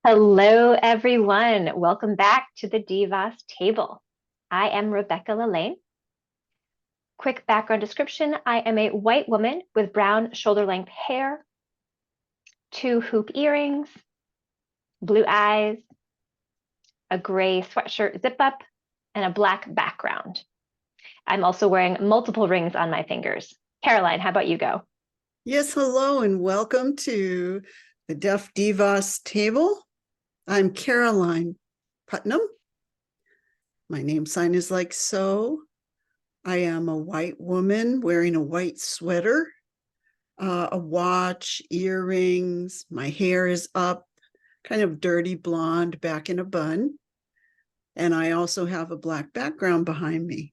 Hello, everyone. Welcome back to the DVAS table. I am Rebecca Lelaine. Quick background description. I am a white woman with brown shoulder-length hair, 2 hoop earrings, blue eyes, a gray sweatshirt zip-up, and a black background. I'm also wearing multiple rings on my fingers. Caroline, how about you go? Yes, hello, and welcome to the Deaf DVAS table. I'm Caroline Putnam. My name sign is like so. I am a white woman wearing a white sweater, a watch, earrings. My hair is up, kind of dirty blonde, back in a bun. And I also have a black background behind me.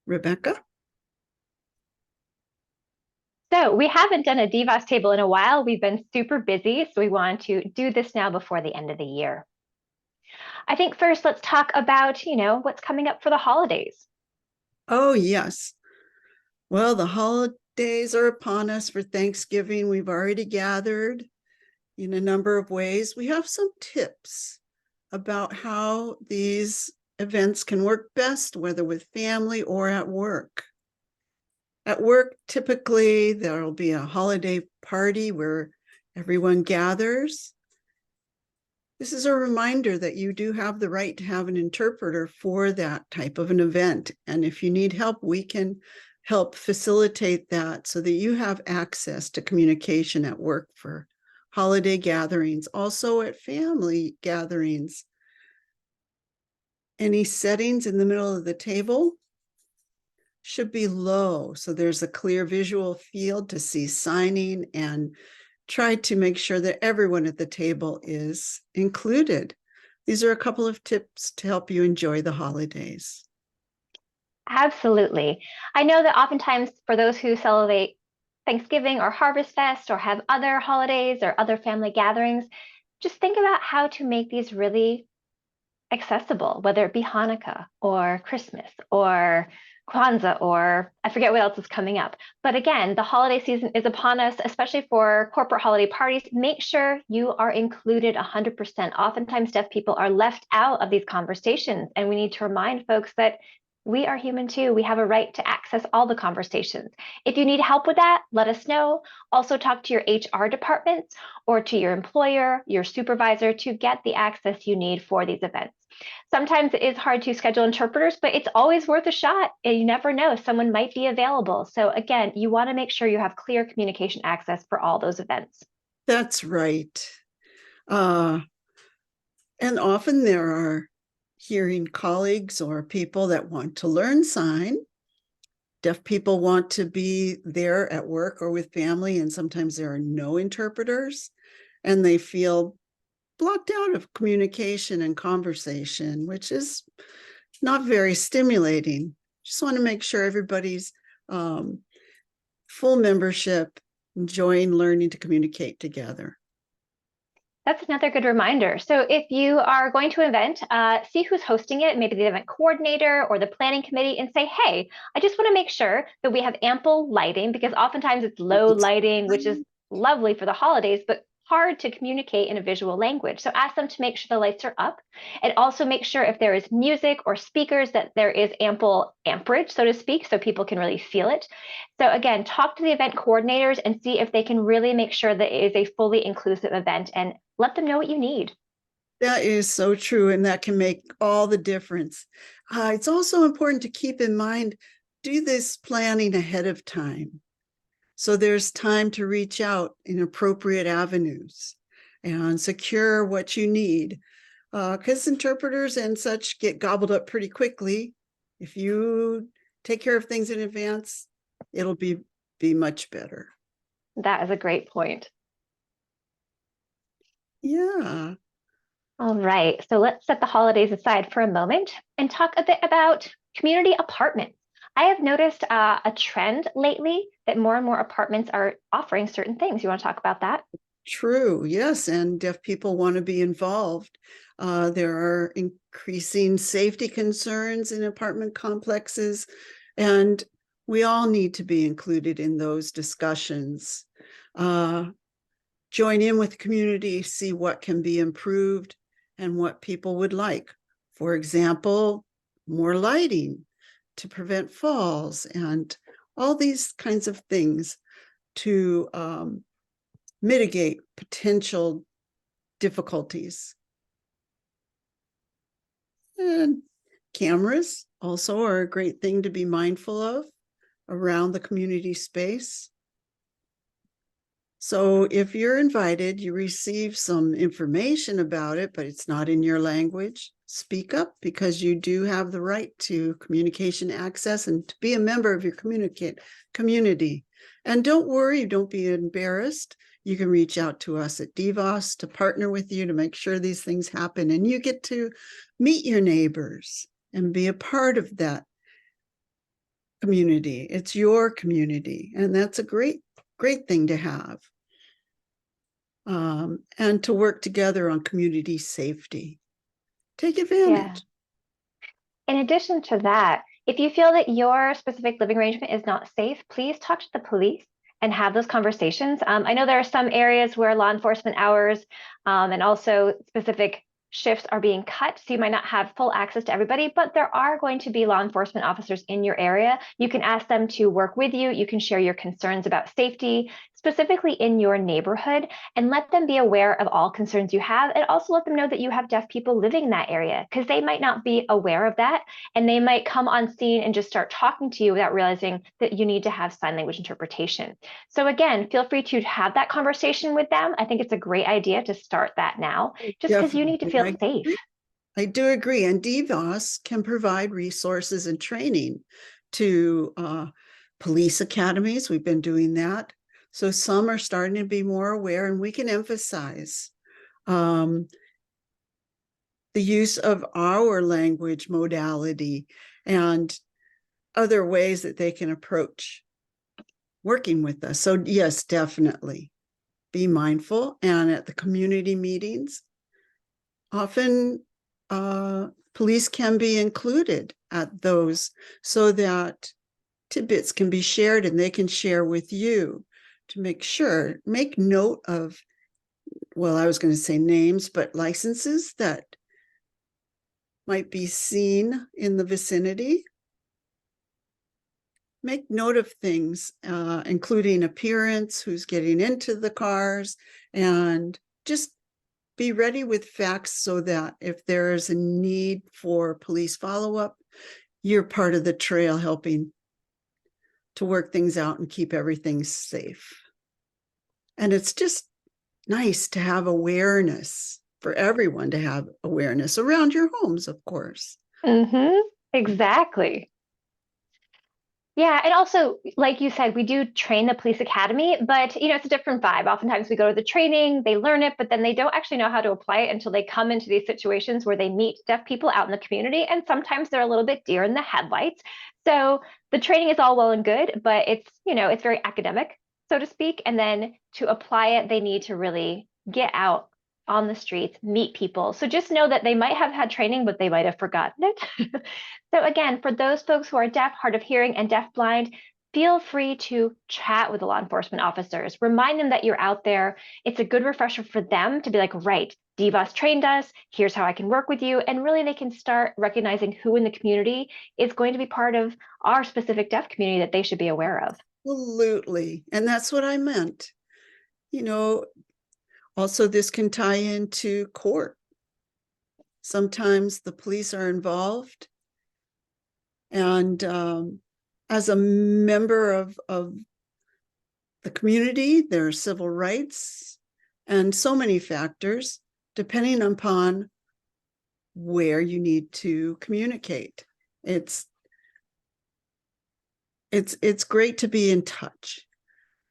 Rebecca? So we haven't done a DVAS table in a while. We've been super busy, so we want to do this now before the end of the year. I think first let's talk about, what's coming up for the holidays. Oh, yes. Well, the holidays are upon us for Thanksgiving. We've already gathered in a number of ways. We have some tips about how these events can work best, whether with family or at work. At work, typically, there'll be a holiday party where everyone gathers. This is a reminder that you do have the right to have an interpreter for that type of an event. And if you need help, we can help facilitate that so that you have access to communication at work for holiday gatherings, also at family gatherings. Any settings in the middle of the table should be low, so there's a clear visual field to see signing, and try to make sure that everyone at the table is included. These are a couple of tips to help you enjoy the holidays. Absolutely. I know that oftentimes for those who celebrate Thanksgiving or Harvest Fest or have other holidays or other family gatherings, just think about how to make these really accessible, whether it be Hanukkah or Christmas or Kwanzaa, or I forget what else is coming up. But again, the holiday season is upon us, especially for corporate holiday parties. Make sure you are included 100%. Oftentimes, deaf people are left out of these conversations, and we need to remind folks that we are human too. We have a right to access all the conversations. If you need help with that, let us know. Also, talk to your HR department or to your employer, your supervisor, to get the access you need for these events. Sometimes it is hard to schedule interpreters, but it's always worth a shot. And you never know, someone might be available. So again, you want to make sure you have clear communication access for all those events. That's right. And often there are hearing colleagues or people that want to learn sign. Deaf people want to be there at work or with family, and sometimes there are no interpreters, and they feel blocked out of communication and conversation, which is not very stimulating. Just want to make sure everybody's full membership, enjoying learning to communicate together. That's another good reminder. So if you are going to an event, see who's hosting it, maybe the event coordinator or the planning committee, and say, hey, I just want to make sure that we have ample lighting, because oftentimes it's low lighting, which is lovely for the holidays, but hard to communicate in a visual language. So ask them to make sure the lights are up, and also make sure if there is music or speakers that there is ample amperage, so to speak, so people can really feel it. So again, talk to the event coordinators and see if they can really make sure that it is a fully inclusive event, and let them know what you need. That is so true, and that can make all the difference. It's also important to keep in mind, do this planning ahead of time, so there's time to reach out in appropriate avenues and secure what you need, because interpreters and such get gobbled up pretty quickly. If you take care of things in advance, it'll be much better. That is a great point. Yeah. All right, so let's set the holidays aside for a moment and talk a bit about community apartments. I have noticed a trend lately that more and more apartments are offering certain things. You want to talk about that? True, yes, and deaf people want to be involved. There are increasing safety concerns in apartment complexes, and we all need to be included in those discussions. join in with the community, see what can be improved and what people would like. For example, more lighting to prevent falls and all these kinds of things to mitigate potential difficulties. And cameras also are a great thing to be mindful of around the community space. So if you're invited, you receive some information about it, but it's not in your language, speak up, because you do have the right to communication access and to be a member of your community. And don't worry, don't be embarrassed. You can reach out to us at DVAS to partner with you to make sure these things happen. And you get to meet your neighbors and be a part of that community. It's your community. And that's a great thing to have. And to work together on community safety. Take advantage. In addition to that, if you feel that your specific living arrangement is not safe, please talk to the police and have those conversations. I know there are some areas where law enforcement hours and also specific shifts are being cut, so you might not have full access to everybody, but there are going to be law enforcement officers in your area. You can ask them to work with you. You can share your concerns about safety, specifically in your neighborhood, and let them be aware of all concerns you have, and also let them know that you have deaf people living in that area, because they might not be aware of that, and they might come on scene and just start talking to you without realizing that you need to have sign language interpretation. So again, feel free to have that conversation with them. I think it's a great idea to start that now, just because you need to feel safe. I do agree. And DVAS can provide resources and training to police academies. We've been doing that. So some are starting to be more aware, and we can emphasize the use of our language modality and other ways that they can approach working with us. So yes, definitely be mindful. And at the community meetings, often police can be included at those so that tidbits can be shared and they can share with you to make note of, well, I was going to say names, but licenses that might be seen in the vicinity. Make note of things, including appearance, who's getting into the cars, and just be ready with facts so that if there is a need for police follow-up, you're part of the trail helping to work things out and keep everything safe. And it's just nice to have awareness, for everyone to have awareness around your homes, of course. Exactly. Yeah, and also, like you said, we do train the police academy, but it's a different vibe. Oftentimes we go to the training, they learn it, but then they don't actually know how to apply it until they come into these situations where they meet deaf people out in the community, and sometimes they're a little bit deer in the headlights. So the training is all well and good, but it's very academic, so to speak. And then to apply it, they need to really get out on the streets, meet people. So just know that they might have had training, but they might have forgotten it. So again, for those folks who are deaf, hard of hearing, and deaf-blind, feel free to chat with the law enforcement officers. Remind them that you're out there. It's a good refresher for them to be like, right, DVAS trained us. Here's how I can work with you. And really, they can start recognizing who in the community is going to be part of our specific deaf community that they should be aware of. Absolutely. And that's what I meant. Also, this can tie into court. Sometimes the police are involved. And as a member of the community, there are civil rights and so many factors, depending upon where you need to communicate. It's great to be in touch.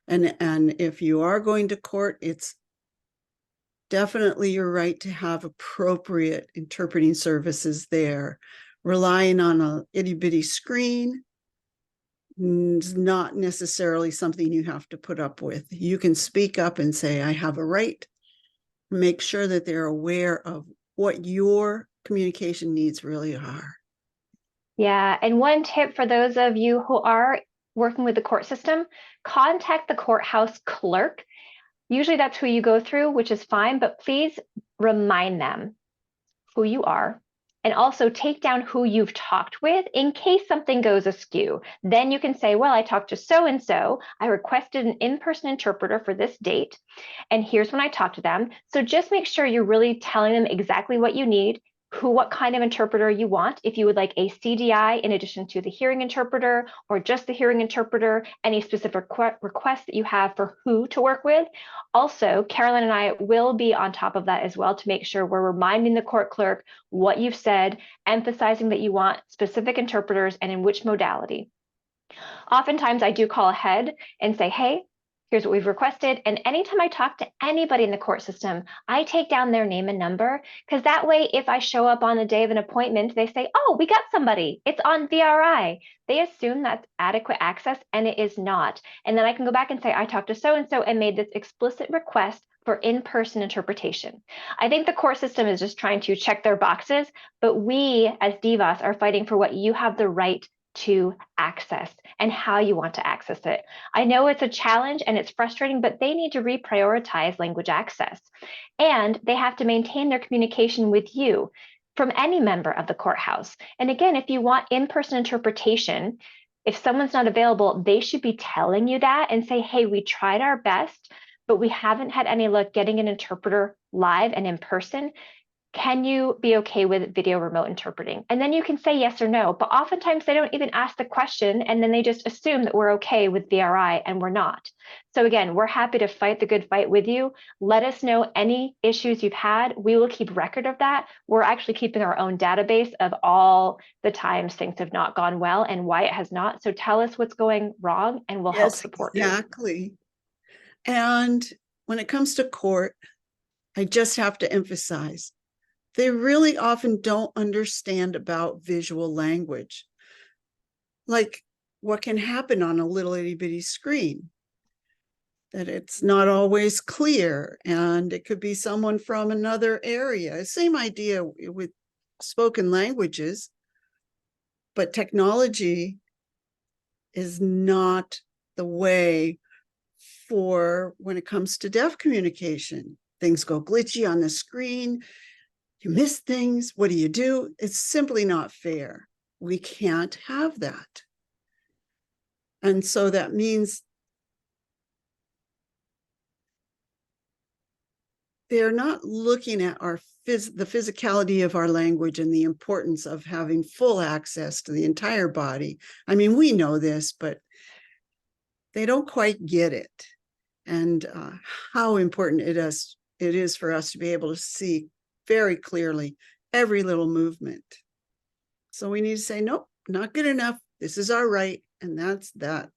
And if you are going to court, it's definitely your right to have appropriate interpreting services there. Relying on a itty-bitty screen is not necessarily something you have to put up with. You can speak up and say, I have a right. Make sure that they're aware of what your communication needs really are. Yeah, and one tip for those of you who are working with the court system, contact the courthouse clerk. Usually that's who you go through, which is fine, but please remind them who you are, and also take down who you've talked with in case something goes askew. Then you can say, well, I talked to so and so. I requested an in person interpreter for this date, and here's when I talked to them. So just make sure you're really telling them exactly what you need, what kind of interpreter you want. If you would like a CDI in addition to the hearing interpreter, or just the hearing interpreter, any specific requests that you have for who to work with. Also, Carolyn and I will be on top of that as well to make sure we're reminding the court clerk what you've said, emphasizing that you want specific interpreters and in which modality. Oftentimes I do call ahead and say, hey, here's what we've requested. And anytime I talk to anybody in the court system, I take down their name and number, because that way, if I show up on the day of an appointment, they say, oh, we got somebody. It's on VRI. They assume that's adequate access, and it is not. And then I can go back and say, I talked to so-and-so and made this explicit request for in-person interpretation. I think the court system is just trying to check their boxes, but we as DVAS are fighting for what you have the right to access and how you want to access it. I know it's a challenge and it's frustrating, but they need to reprioritize language access. And they have to maintain their communication with you from any member of the courthouse. And again, if you want in-person interpretation, if someone's not available, they should be telling you that and say, hey, we tried our best, but we haven't had any luck getting an interpreter live and in person. Can you be okay with video remote interpreting? And then you can say yes or no, but oftentimes they don't even ask the question, and then they just assume that we're okay with VRI, and we're not. So again, we're happy to fight the good fight with you. Let us know any issues you've had. We will keep record of that. We're actually keeping our own database of all the times things have not gone well and why it has not. So tell us what's going wrong and we'll help Yes, support you. exactly. And when it comes to court, I just have to emphasize, they really often don't understand about visual language. Like what can happen on a little itty bitty screen, that it's not always clear, and it could be someone from another area. Same idea with spoken languages, but technology is not the way for when it comes to deaf communication. Things go glitchy on the screen. You miss things. What do you do? It's simply not fair. We can't have that. And so that means they're not looking at the physicality of our language and the importance of having full access to the entire body. I mean, we know this, but they don't quite get it. And how important it is for us to be able to see very clearly every little movement. So we need to say, nope, not good enough. This is our right. And that's that.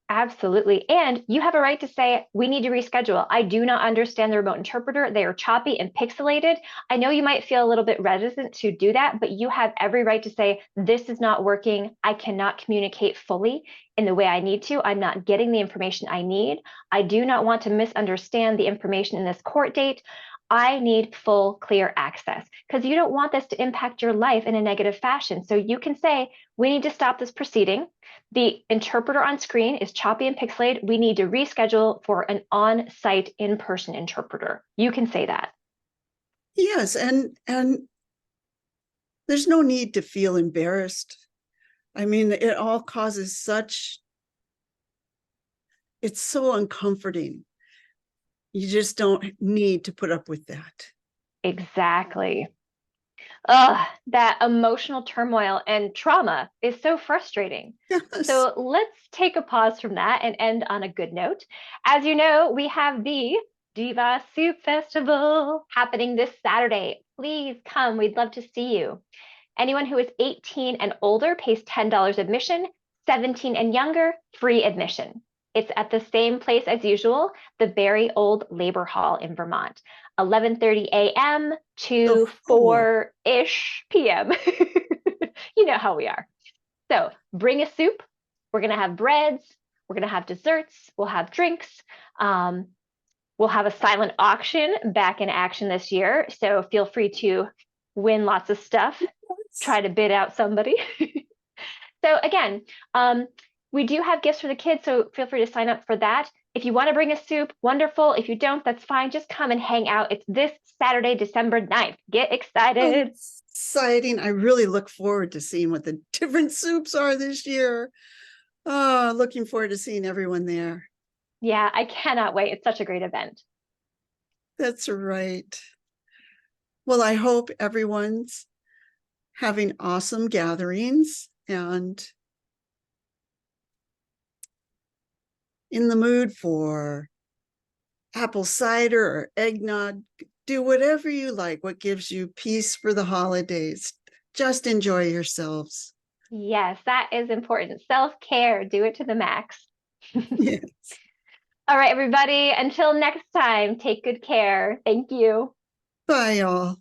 Absolutely. And you have a right to say, we need to reschedule. I do not understand the remote interpreter. They are choppy and pixelated. I know you might feel a little bit reticent to do that, but you have every right to say, this is not working. I cannot communicate fully in the way I need to. I'm not getting the information I need. I do not want to misunderstand the information in this court date. I need full, clear access, because you don't want this to impact your life in a negative fashion. So you can say, we need to stop this proceeding. The interpreter on screen is choppy and pixelated. We need to reschedule for an on-site in-person interpreter. You can say that. Yes, and there's no need to feel embarrassed. I mean, it all causes it's so uncomforting. You just don't need to put up with that. Exactly. Ugh, that emotional turmoil and trauma is so frustrating. Yes. So let's take a pause from that and end on a good note. As you know, we have the DVAS Soup Festival happening this Saturday. Please come. We'd love to see you. Anyone who is 18 and older pays $10 admission, 17 and younger, free admission. It's at the same place as usual, the Barry Old Labor Hall in Vermont, 11:30 a.m. to 4-ish p.m. You know how we are. So bring a soup. We're going to have breads. We're going to have desserts. We'll have drinks. We'll have a silent auction back in action this year. So feel free to win lots of stuff. Try to bid out somebody. So again, we do have gifts for the kids, so feel free to sign up for that. If you want to bring a soup, wonderful. If you don't, that's fine. Just come and hang out. It's this Saturday, December 9th. Get Oh, excited. it's exciting. I really look forward to seeing what the different soups are this year. Oh, looking forward to seeing everyone there. Yeah, I cannot wait. It's such a great event. That's right. Well, I hope everyone's having awesome gatherings and in the mood for apple cider or eggnog. Do whatever you like, what gives you peace for the holidays. Just enjoy yourselves. Yes, that is important. Self-care, do it to the max. Yes. All right, everybody, until next time, take good care. Thank you. Bye, all.